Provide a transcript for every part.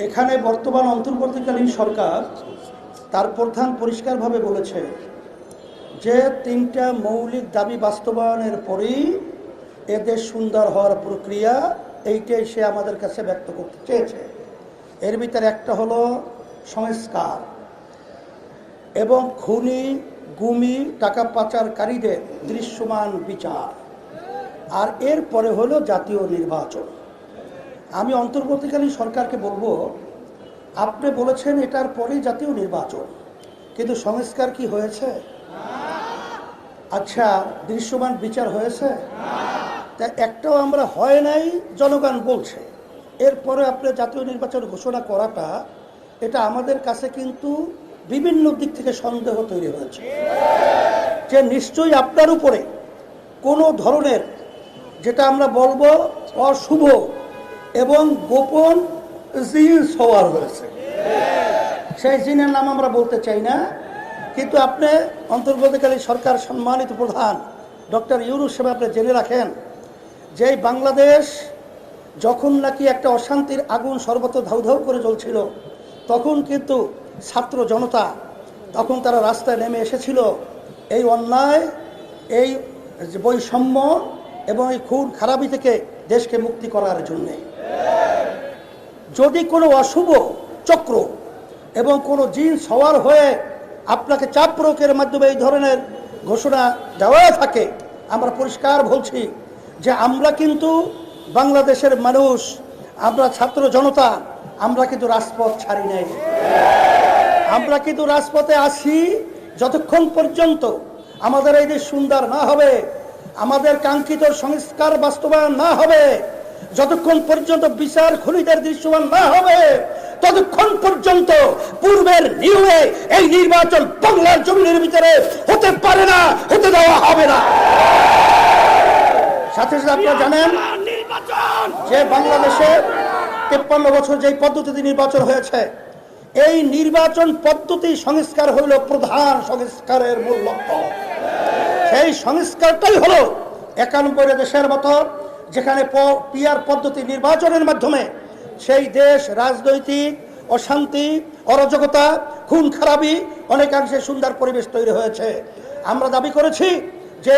এখানে বর্তমান অন্তর্বর্তীকালীন সরকার তার প্রধান পরিষ্কারভাবে বলেছে যে তিনটা মৌলিক দাবি বাস্তবায়নের পরেই এদেশ সুন্দর হওয়ার প্রক্রিয়া, এইটাই সে আমাদের কাছে ব্যক্ত করতে চেয়েছে। এর ভিতরে একটা হলো সংস্কার এবং খুনি গুমি টাকা পাচারকারীদের দৃশ্যমান বিচার, আর এরপরে হলো জাতীয় নির্বাচন। আমি অন্তর্বর্তীকালীন সরকারকে বলবো, আপনি বলেছেন এটার পরেই জাতীয় নির্বাচন, কিন্তু সংস্কার কি হয়েছে? আচ্ছা, দৃশ্যমান বিচার হয়েছে? তা একটাও আমরা হয় নাই জনগণ বলছে। এরপরে আপনি জাতীয় নির্বাচন ঘোষণা করাটা, এটা আমাদের কাছে কিন্তু বিভিন্ন দিক থেকে সন্দেহ তৈরি হয়েছে যে নিশ্চয়ই আপনার উপরে কোনো ধরনের, যেটা আমরা বলবো অশুভ এবং গোপন জিন সওয়ার হয়েছে। সেই জিনের নাম আমরা বলতে চাই না, কিন্তু আপনি অন্তর্বর্তীকালীন সরকার সম্মানিত প্রধান ডক্টর ইউনূস সাহেব, আপনি জেনে রাখেন যে বাংলাদেশ যখন নাকি একটা অশান্তির আগুন সর্বত্র ধাউ ধাউ করে জ্বলছিল, তখন কিন্তু ছাত্র জনতা তখন তারা রাস্তায় নেমে এসেছিল এই অন্যায়, এই বৈষম্য এবং এই খুন খারাপি থেকে দেশকে মুক্তি করার জন্যে। যদি কোনো অশুভ চক্র এবং কোনো জিন সওয়ার হয়ে আপনাকে চাপ প্রয়োগের মাধ্যমে এই ধরনের ঘোষণা দেওয়া থাকে, আমরা পরিষ্কার বলছি যে আমরা কিন্তু বাংলাদেশের মানুষ, আমরা ছাত্র জনতা, আমরা কিন্তু রাজপথ ছাড়ি নাই। আমরা কিন্তু রাজপথে আসি যতক্ষণ পর্যন্ত আমাদের এই দেশ সুন্দর না হবে, আমাদের কাঙ্ক্ষিত সংস্কার বাস্তবায়ন না হবে, যতক্ষণ পর্যন্ত বিচার খুনিদের দৃশ্যমান না হবে, ততক্ষণ পর্যন্ত পূর্বের নিয়মে এই নির্বাচন বাংলার জমিনের ভিতরে হতে পারে না, হতে দেওয়া হবে না। সাথে সাথে আপনারা জানেন যে বাংলাদেশে 53 বছর যে পদ্ধতিতে নির্বাচন হয়েছে, এই নির্বাচন পদ্ধতি সংস্কার হইল প্রধান সংস্কারের মূল লক্ষ্য। সেই সংস্কারটাই হলো 91 দেশের মতো, যেখানে পিআর পদ্ধতি নির্বাচনের মাধ্যমে সেই দেশ রাজনৈতিক অশান্তি, অরাজকতা, খুন খারাপি অনেকাংশে সুন্দর পরিবেশ তৈরি হয়েছে। আমরা দাবি করেছি যে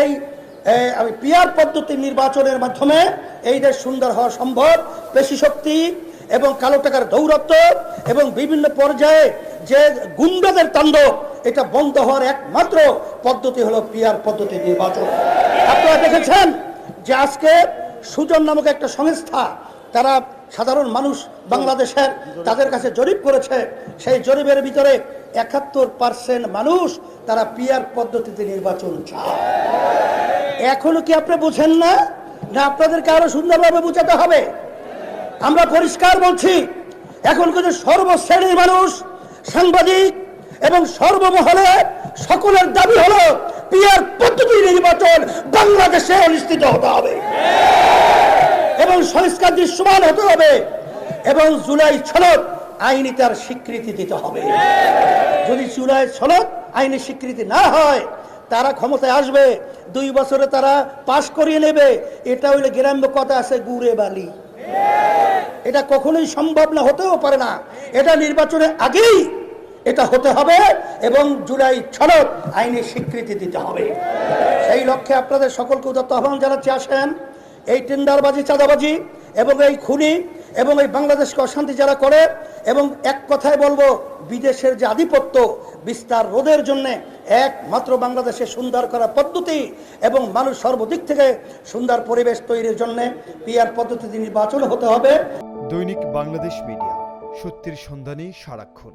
পিআর পদ্ধতি নির্বাচনের মাধ্যমে এই দেশ সুন্দর হওয়া সম্ভব। পেশি শক্তি এবং কালো টাকার দৌরাত্ম্য এবং বিভিন্ন পর্যায়ে যে গুন্ডাদের তাণ্ডব, এটা বন্ধ হওয়ার একমাত্র পদ্ধতি হলো পিআর পদ্ধতি নির্বাচন। আপনারা দেখেছেন যে আজকে সুজন নামক একটা সংস্থা, তারা সাধারণ মানুষ বাংলাদেশের তাদের কাছে জরিপ করেছে, সেই জরিপের ভিতরে 71% মানুষ তারা পিআর পদ্ধতিতে নির্বাচন চায়। এখনো কি আপনি বুঝেন না? না আপনাদেরকে আরো সুন্দরভাবে বুঝাতে হবে? আমরা পরিষ্কার বলছি, এখন কিন্তু সর্বশ্রেণীর মানুষ, সাংবাদিক এবং সর্বমহলে সকলের দাবি হলো পিআর পদ্ধতি নির্বাচন বাংলাদেশে অনুষ্ঠিত হতে হবে এবং সংস্কার দৃশ্যমান হতে হবে এবং জুলাই সনদ আইনি তার স্বীকৃতি দিতে হবে। যদি জুলাই সনদ আইনি স্বীকৃতি না হয়, তারা ক্ষমতায় আসবে, 2 বছরে তারা পাশ করিয়ে নেবে। এটা হইলে গ্রাম্য কথা আছে, গুড়ে বালি। এটা কখনোই সম্ভব না, হতেও পারে না। এটা নির্বাচনের আগেই এটা হতে হবে এবং জুলাই সনদ আইনি স্বীকৃতি দিতে হবে। সেই লক্ষ্যে আপনাদের সকলকে উদাত্ত আহ্বান জানাচ্ছি, আসেন এই টেন্ডারবাজি, চাঁদাবাজি এবং এই খুনি এবং এই বাংলাদেশকে অশান্তি যারা করে, এবং এক কথায় বলবো, বিদেশের যে আধিপত্য বিস্তার রোধের জন্য একমাত্র বাংলাদেশে সুন্দর করা পদ্ধতি এবং মানুষ সর্বদিক থেকে সুন্দর পরিবেশ তৈরির জন্য পিআর পদ্ধতি নির্বাচন হতে হবে। দৈনিক বাংলাদেশ মিডিয়া, সত্যের সন্ধানে সারাক্ষণ।